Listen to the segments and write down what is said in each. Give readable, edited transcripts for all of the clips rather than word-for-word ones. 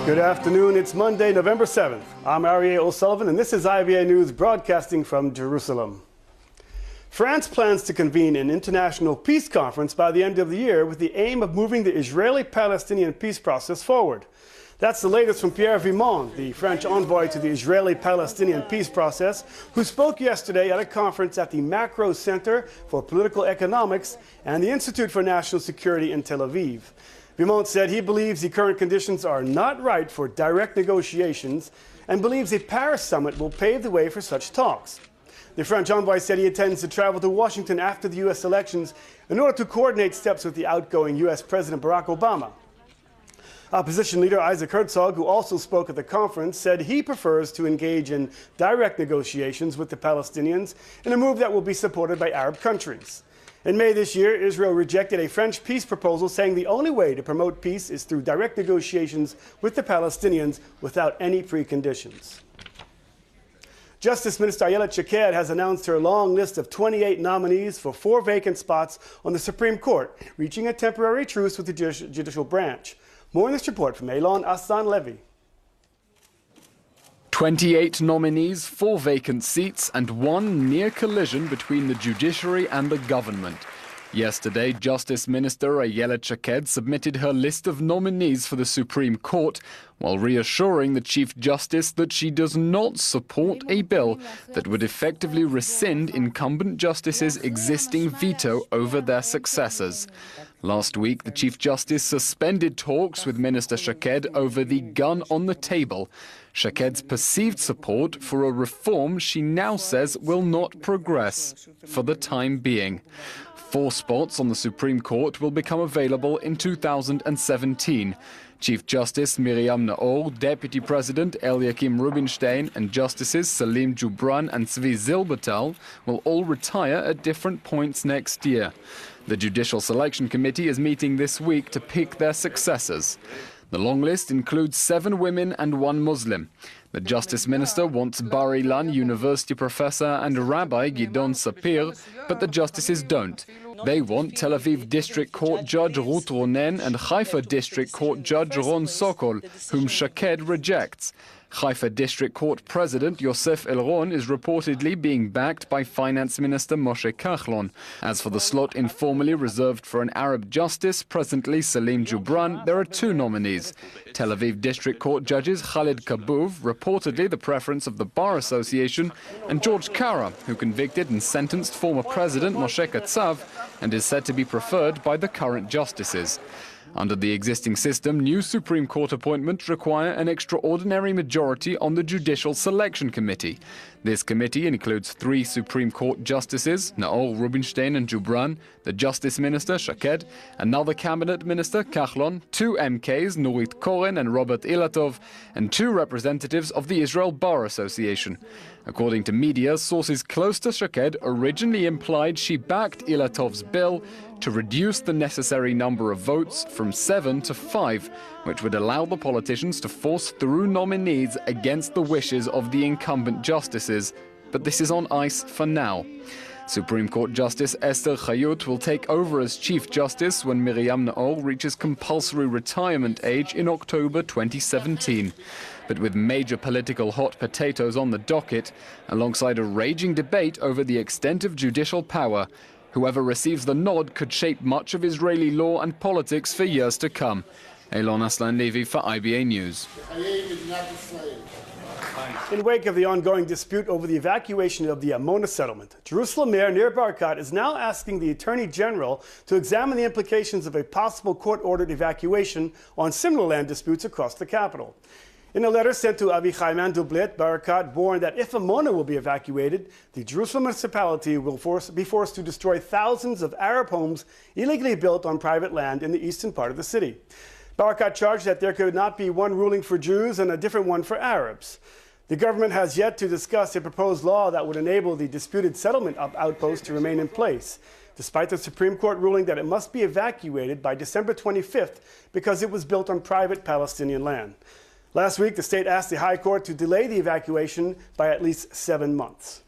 Good afternoon. It's Monday, November 7th. I'm Aryeh O'Sullivan, and this is IBA News broadcasting from Jerusalem. France plans to convene an international peace conference by the end of the year with the aim of moving the Israeli-Palestinian peace process forward. That's the latest from Pierre Vimont, the French envoy to the Israeli-Palestinian peace process, who spoke yesterday at a conference at the Macro Center for Political Economics and the Institute for National Security in Tel Aviv. Vimont said he believes the current conditions are not right for direct negotiations and believes a Paris summit will pave the way for such talks. The French envoy said he intends to travel to Washington after the U.S. elections in order to coordinate steps with the outgoing U.S. President Barack Obama. Opposition leader Isaac Herzog, who also spoke at the conference, said he prefers to engage in direct negotiations with the Palestinians in a move that will be supported by Arab countries. In May this year, Israel rejected a French peace proposal, saying the only way to promote peace is through direct negotiations with the Palestinians without any preconditions. Justice Minister Ayelet Shaked has announced her long list of 28 nominees for 4 vacant spots on the Supreme Court, reaching a temporary truce with the judicial branch. More in this report from Elon Assan-Levy. 28 nominees, 4 vacant seats, and 1 near collision between the judiciary and the government. Yesterday, Justice Minister Ayelet Shaked submitted her list of nominees for the Supreme Court, while reassuring the Chief Justice that she does not support a bill that would effectively rescind incumbent justices' existing veto over their successors. Last week, the Chief Justice suspended talks with Minister Shaked over the gun on the table. Shaked's perceived support for a reform she now says will not progress for the time being. 4 spots on the Supreme Court will become available in 2017. Chief Justice Miriam Naor, Deputy President Eliakim Rubinstein, and Justices Salim Jubran and Tzvi Zilbertal will all retire at different points next year. The Judicial Selection Committee is meeting this week to pick their successors. The long list includes 7 women and 1 Muslim. The Justice Minister wants Bar Ilan University professor and Rabbi Gidon Sapir, but the justices don't. They want Tel Aviv District Court Judge Ruth Ronen and Haifa District Court Judge Ron Sokol, whom Shaked rejects. Haifa District Court President Yosef Elron is reportedly being backed by Finance Minister Moshe Kachlon. As for the slot informally reserved for an Arab justice, presently Salim Jubran, there are 2 nominees. Tel Aviv District Court Judges Khalid Kabuv, reportedly the preference of the Bar Association, and George Kara, who convicted and sentenced former President Moshe Katsav and is said to be preferred by the current justices. Under the existing system, new Supreme Court appointments require an extraordinary majority on the Judicial Selection Committee. This committee includes 3 Supreme Court justices, Naor, Rubinstein and Jubran, the Justice Minister, Shaked, another Cabinet Minister, Kachlon, 2 MKs, Nurit Koren and Robert Ilatov, and 2 representatives of the Israel Bar Association. According to media, sources close to Shaked originally implied she backed Ilatov's bill to reduce the necessary number of votes from 7 to 5, which would allow the politicians to force through nominees against the wishes of the incumbent justices. But this is on ice for now. Supreme Court Justice Esther Chayut will take over as Chief Justice when Miriam Naor reaches compulsory retirement age in October 2017. But with major political hot potatoes on the docket, alongside a raging debate over the extent of judicial power, whoever receives the nod could shape much of Israeli law and politics for years to come. Elon Aslan-Levy for IBA News. In wake of the ongoing dispute over the evacuation of the Amona settlement, Jerusalem Mayor Nir Barkat is now asking the Attorney General to examine the implications of a possible court-ordered evacuation on similar land disputes across the capital. In a letter sent to Avichai Mandelblit, Barakat warned that if Amona will be evacuated, the Jerusalem municipality will be forced to destroy thousands of Arab homes illegally built on private land in the eastern part of the city. Barakat charged that there could not be one ruling for Jews and a different one for Arabs. The government has yet to discuss a proposed law that would enable the disputed settlement outpost to remain in place, despite the Supreme Court ruling that it must be evacuated by December 25th because it was built on private Palestinian land. Last week, the state asked the High Court to delay the evacuation by at least 7 months.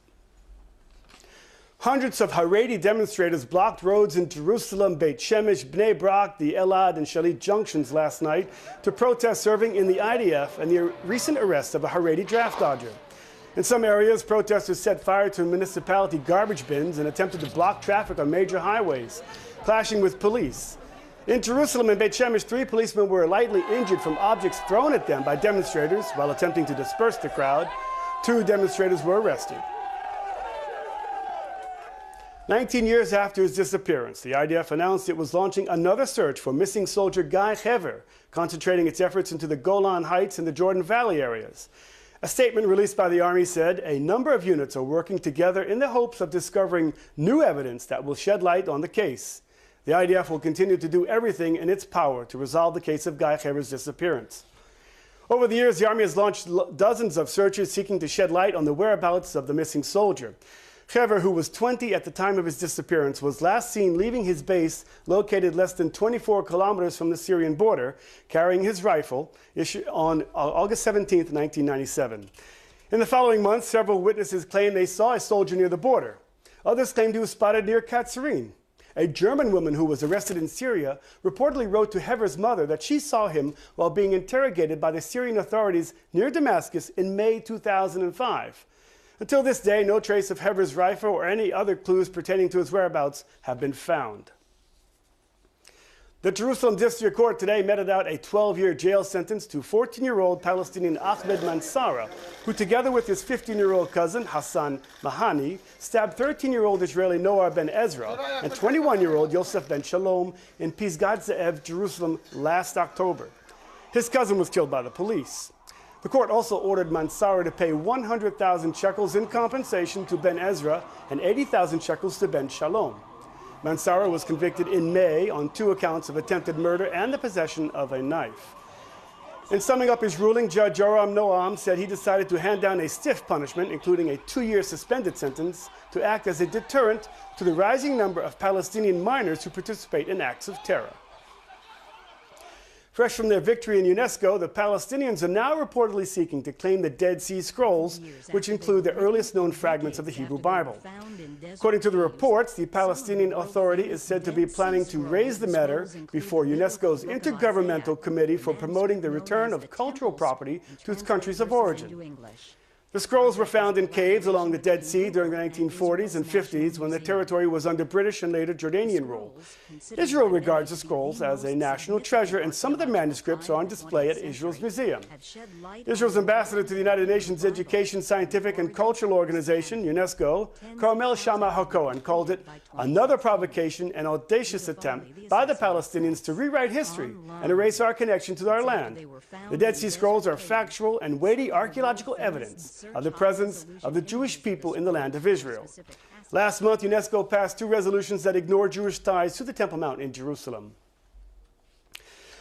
Hundreds of Haredi demonstrators blocked roads in Jerusalem, Beit Shemesh, Bnei Brak, the Elad and Shalit junctions last night to protest serving in the IDF and the recent arrest of a Haredi draft dodger. In some areas, protesters set fire to municipality garbage bins and attempted to block traffic on major highways, clashing with police. In Jerusalem and Beit Shemesh, 3 policemen were lightly injured from objects thrown at them by demonstrators while attempting to disperse the crowd. 2 demonstrators were arrested. 19 years after his disappearance, the IDF announced it was launching another search for missing soldier Guy Hever, concentrating its efforts into the Golan Heights and the Jordan Valley areas. A statement released by the Army said a number of units are working together in the hopes of discovering new evidence that will shed light on the case. The IDF will continue to do everything in its power to resolve the case of Guy Hever's disappearance. Over the years, the Army has launched dozens of searches seeking to shed light on the whereabouts of the missing soldier. Hever, who was 20 at the time of his disappearance, was last seen leaving his base located less than 24 kilometers from the Syrian border, carrying his rifle, issued on August 17, 1997. In the following months, several witnesses claimed they saw a soldier near the border. Others claimed he was spotted near Katsarin. A German woman who was arrested in Syria reportedly wrote to Hever's mother that she saw him while being interrogated by the Syrian authorities near Damascus in May 2005. Until this day, no trace of Hever's rifle or any other clues pertaining to his whereabouts have been found. The Jerusalem District Court today meted out a 12-year jail sentence to 14-year-old Palestinian Ahmed Mansara, who together with his 15-year-old cousin Hassan Mahani stabbed 13-year-old Israeli Noah Ben Ezra and 21-year-old Yosef Ben Shalom in Pisgat Ze'ev, Jerusalem last October. His cousin was killed by the police. The court also ordered Mansara to pay 100,000 shekels in compensation to Ben Ezra and 80,000 shekels to Ben Shalom. Mansara was convicted in May on 2 accounts of attempted murder and the possession of a knife. In summing up his ruling, Judge Yoram Noam said he decided to hand down a stiff punishment, including a 2-year suspended sentence, to act as a deterrent to the rising number of Palestinian minors who participate in acts of terror. Fresh from their victory in UNESCO, the Palestinians are now reportedly seeking to claim the Dead Sea Scrolls, which include the earliest known fragments of the Hebrew Bible. According to the reports, the Palestinian Authority is said to be planning to raise the matter before UNESCO's Intergovernmental Committee for Promoting the Return of Cultural Property to its countries of origin. The scrolls were found in caves along the Dead Sea during the 1940s and 50s when the territory was under British and later Jordanian rule. Israel regards the scrolls as a national treasure, and some of the manuscripts are on display at Israel's museum. Israel's ambassador to the United Nations Education, Scientific and Cultural Organization, UNESCO, Carmel Shama-Hakohen, called it another provocation and audacious attempt by the Palestinians to rewrite history and erase our connection to our land. The Dead Sea Scrolls are factual and weighty archaeological evidence of the presence of the Jewish people in the land of Israel. Last month, UNESCO passed 2 resolutions that ignore Jewish ties to the Temple Mount in Jerusalem.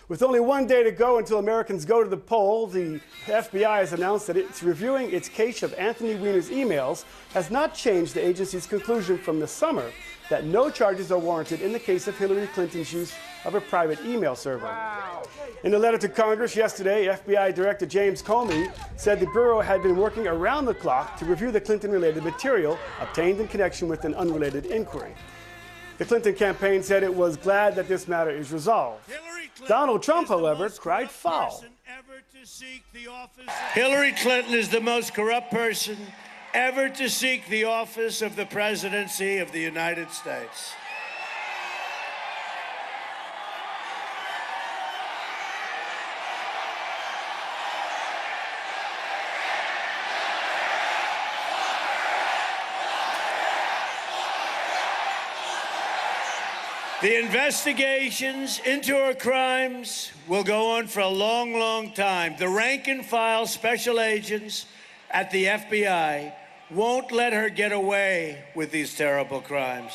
With only 1 day to go until Americans go to the poll, the FBI has announced that it's reviewing its cache of Anthony Weiner's emails has not changed the agency's conclusion from the summer that no charges are warranted in the case of Hillary Clinton's use of a private email server. Wow. In a letter to Congress yesterday, FBI Director James Comey said the Bureau had been working around the clock to review the Clinton-related material obtained in connection with an unrelated inquiry. The Clinton campaign said it was glad that this matter is resolved. Donald Trump, however, cried foul. Hillary Clinton is the most corrupt person ever to seek the office of the presidency of the United States. The investigations into her crimes will go on for a long, long time. The rank and file special agents at the FBI won't let her get away with these terrible crimes,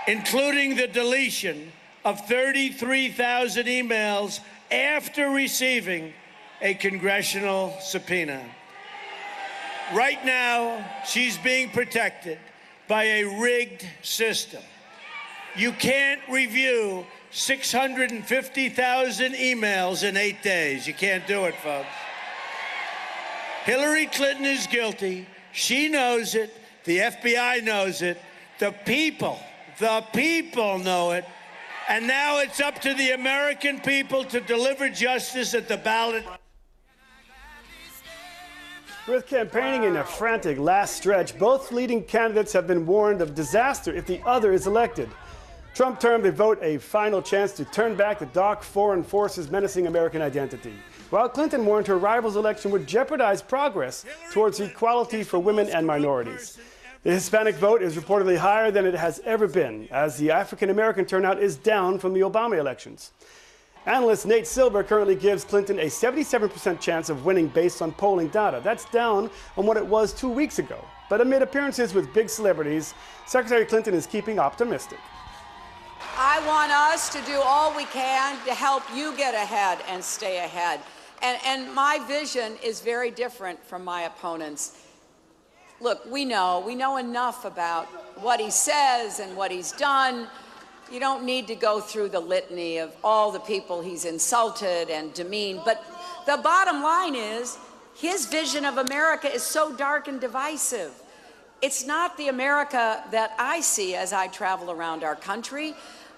including the deletion of 33,000 emails after receiving a congressional subpoena. Right now, she's being protected by a rigged system. You can't review 650,000 emails in 8 days. You can't do it, folks. Hillary Clinton is guilty. She knows it. The FBI knows it. The people know it. And now it's up to the American people to deliver justice at the ballot. With campaigning in a frantic last stretch, both leading candidates have been warned of disaster if the other is elected. Trump termed the vote a final chance to turn back the dark foreign forces menacing American identity, while Clinton warned her rival's election would jeopardize progress towards equality for women and minorities. The Hispanic vote is reportedly higher than it has ever been, as the African-American turnout is down from the Obama elections. Analyst Nate Silver currently gives Clinton a 77% chance of winning based on polling data. That's down on what it was 2 weeks ago. But amid appearances with big celebrities, Secretary Clinton is keeping optimistic. I want us to do all we can to help you get ahead and stay ahead. And my vision is very different from my opponents. Look, we know enough about what he says and what he's done. You don't need to go through the litany of all the people he's insulted and demeaned. But the bottom line is, his vision of America is so dark and divisive. It's not the America that I see as I travel around our country.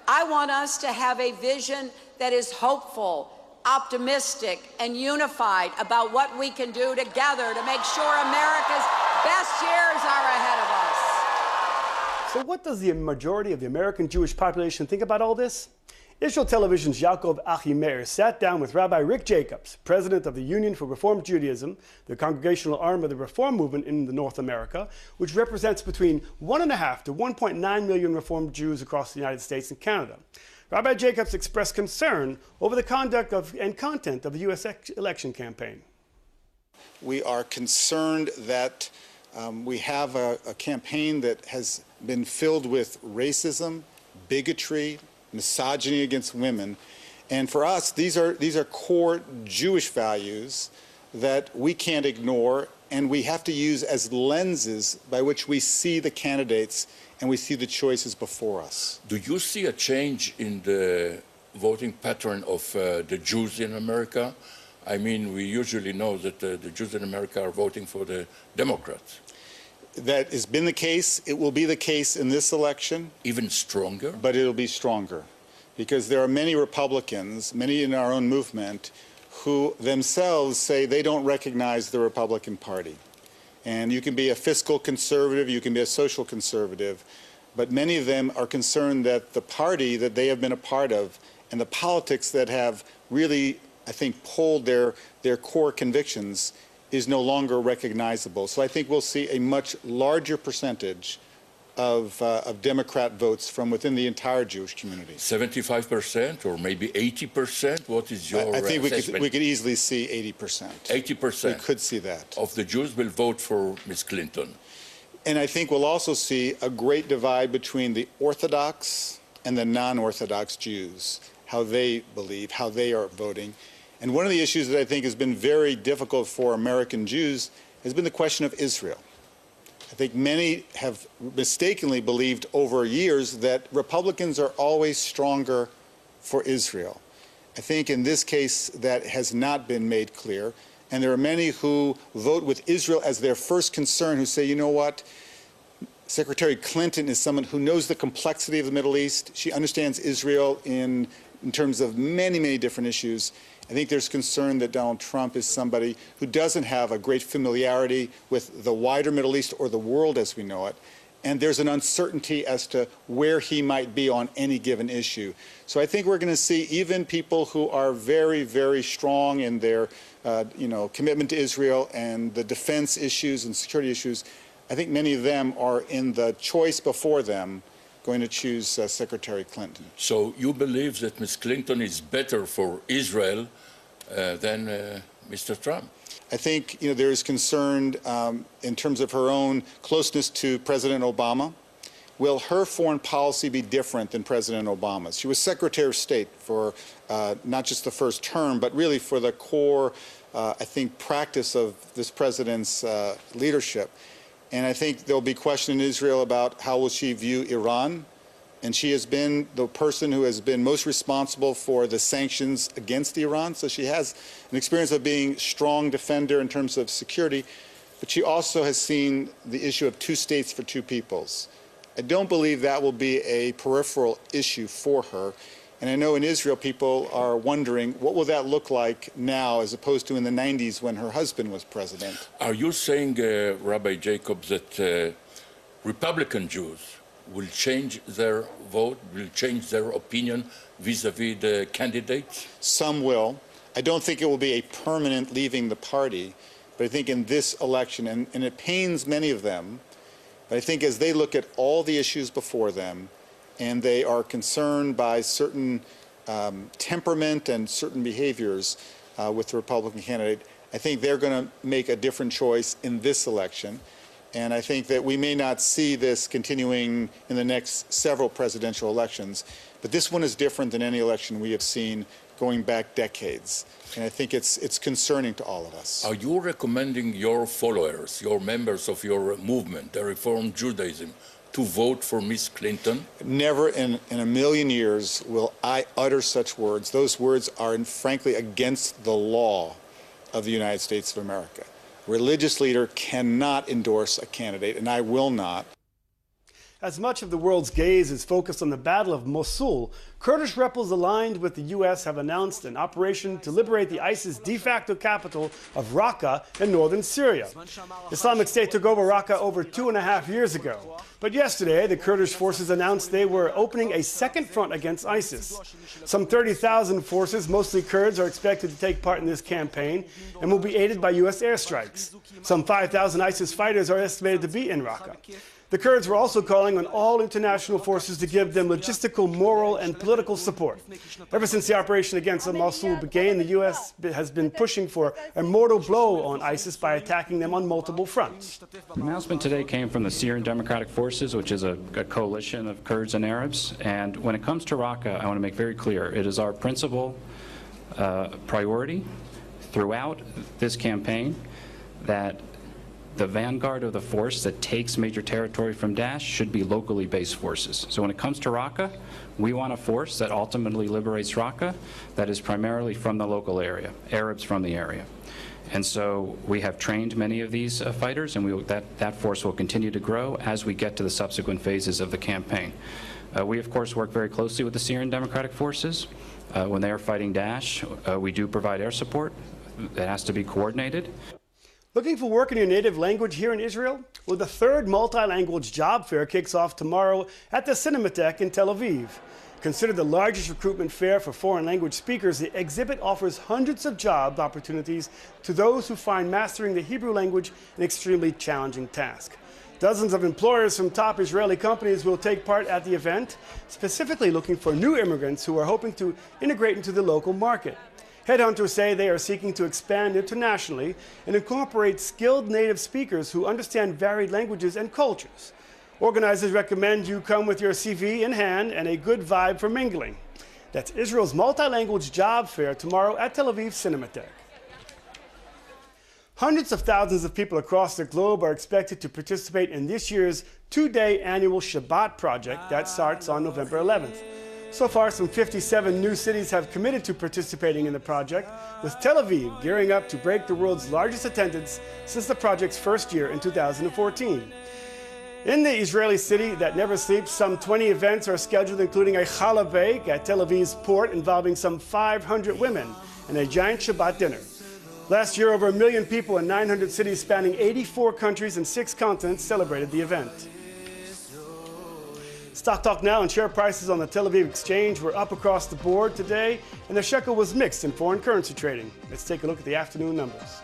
I want us to have a vision that is hopeful, optimistic, and unified about what we can do together to make sure America's best years are ahead of us. So what does the majority of the American Jewish population think about all this? Israel Television's Yaakov Achimeir sat down with Rabbi Rick Jacobs, president of the Union for Reform Judaism, the congregational arm of the Reform movement in North America, which represents between 1.5 to 1.9 million Reformed Jews across the United States and Canada. Rabbi Jacobs expressed concern over the conduct and content of the U.S. election campaign. We are concerned that we have a campaign that has been filled with racism, bigotry, misogyny against women. And for us, these are core Jewish values that we can't ignore, and we have to use as lenses by which we see the candidates and we see the choices before us. Do you see a change in the voting pattern of the Jews in America? I mean, we usually know that the Jews in America are voting for the Democrats. That has been the case. It will be the case in this election. Even stronger? But it'll be stronger because there are many Republicans, many in our own movement, who themselves say they don't recognize the Republican Party. And you can be a fiscal conservative, you can be a social conservative, but many of them are concerned that the party that they have been a part of and the politics that have really, I think, pulled their core convictions is no longer recognizable. So I think we'll see a much larger percentage of Democrat votes from within the entire Jewish community. 75% or maybe 80%? What is your I think assessment? we could easily see 80%. 80%? We could see that. Of the Jews will vote for Ms. Clinton. And I think we'll also see a great divide between the Orthodox and the non-Orthodox Jews, how they believe, how they are voting. And one of the issues that I think has been very difficult for American Jews has been the question of Israel. I think many have mistakenly believed over years that Republicans are always stronger for Israel. I think in this case that has not been made clear. And there are many who vote with Israel as their first concern, who say, you know what, Secretary Clinton is someone who knows the complexity of the Middle East. She understands Israel in terms of many, many different issues. I think there's concern that Donald Trump is somebody who doesn't have a great familiarity with the wider Middle East or the world as we know it. And there's an uncertainty as to where he might be on any given issue. So I think we're going to see even people who are very, very strong in their commitment to Israel and the defense issues and security issues. I think many of them are in the choice before them going to choose Secretary Clinton. So you believe that Ms. Clinton is better for Israel than Mr. Trump? I think there is concern in terms of her own closeness to President Obama. Will her foreign policy be different than President Obama's? She was Secretary of State for not just the first term, but really for the core, I think, practice of this president's leadership. And I think there'll be question in Israel about how will she view Iran. And she has been the person who has been most responsible for the sanctions against Iran. So she has an experience of being a strong defender in terms of security. But she also has seen the issue of two states for two peoples. I don't believe that will be a peripheral issue for her. And I know in Israel people are wondering, what will that look like now as opposed to in the 90s when her husband was president? Are you saying, Rabbi Jacobs, that Republican Jews will change their vote, will change their opinion vis-a-vis the candidates? Some will. I don't think it will be a permanent leaving the party, but I think in this election, and it pains many of them, but I think as they look at all the issues before them, and they are concerned by certain temperament and certain behaviors with the Republican candidate, I think they're going to make a different choice in this election. And I think that we may not see this continuing in the next several presidential elections, but this one is different than any election we have seen going back decades. And I think it's concerning to all of us. Are you recommending your followers, your members of your movement, the Reform Judaism, to vote for Miss Clinton? Never in a million years will I utter such words. Those words are, frankly, against the law of the United States of America. A religious leader cannot endorse a candidate, and I will not. As much of the world's gaze is focused on the Battle of Mosul, Kurdish rebels aligned with the U.S. have announced an operation to liberate the ISIS de facto capital of Raqqa in northern Syria. Islamic State took over Raqqa over 2.5 years ago. But yesterday, the Kurdish forces announced they were opening a second front against ISIS. Some 30,000 forces, mostly Kurds, are expected to take part in this campaign and will be aided by U.S. airstrikes. Some 5,000 ISIS fighters are estimated to be in Raqqa. The Kurds were also calling on all international forces to give them logistical, moral, and political support. Ever since the operation against Mosul began, the U.S. has been pushing for a mortal blow on ISIS by attacking them on multiple fronts. The announcement today came from the Syrian Democratic Forces, which is a coalition of Kurds and Arabs. And when it comes to Raqqa, I want to make very clear, it is our principal priority throughout this campaign that the vanguard of the force that takes major territory from Daesh should be locally based forces. So when it comes to Raqqa, we want a force that ultimately liberates Raqqa that is primarily from the local area, Arabs from the area. And so we have trained many of these fighters, and that force will continue to grow as we get to the subsequent phases of the campaign. We, of course, work very closely with the Syrian Democratic Forces. When they are fighting Daesh, we do provide air support. It has to be coordinated. Looking for work in your native language here in Israel? Well, the third MultiLanguage Job Fair kicks off tomorrow at the Cinematheque in Tel Aviv. Considered the largest recruitment fair for foreign language speakers, the exhibit offers hundreds of job opportunities to those who find mastering the Hebrew language an extremely challenging task. Dozens of employers from top Israeli companies will take part at the event, specifically looking for new immigrants who are hoping to integrate into the local market. Headhunters say they are seeking to expand internationally and incorporate skilled native speakers who understand varied languages and cultures. Organizers recommend you come with your CV in hand and a good vibe for mingling. That's Israel's MultiLanguage Job Fair tomorrow at Tel Aviv Cinematheque. Hundreds of thousands of people across the globe are expected to participate in this year's two-day annual Shabbat Project that starts on November 11th. So far, some 57 new cities have committed to participating in the project, with Tel Aviv gearing up to break the world's largest attendance since the project's first year in 2014. In the Israeli city that never sleeps, some 20 events are scheduled, including a challah bake at Tel Aviv's port involving some 500 women and a giant Shabbat dinner. Last year, over 1 million people in 900 cities spanning 84 countries and 6 continents celebrated the event. Stock Talk Now and share prices on the Tel Aviv Exchange were up across the board today, and the shekel was mixed in foreign currency trading. Let's take a look at the afternoon numbers.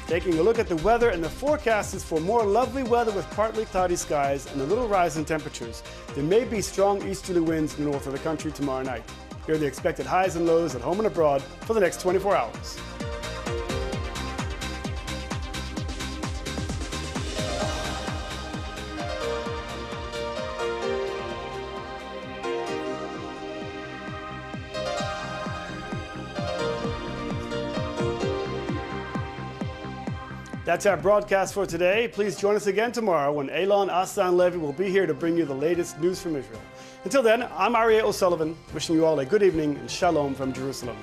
Taking a look at the weather, and the forecast is for more lovely weather with partly cloudy skies and a little rise in temperatures. There may be strong easterly winds in the north of the country tomorrow night. Here are the expected highs and lows at home and abroad for the next 24 hours. That's our broadcast for today. Please join us again tomorrow when Eilon Aslan-Levy will be here to bring you the latest news from Israel. Until then, I'm Aryeh O'Sullivan, wishing you all a good evening and shalom from Jerusalem.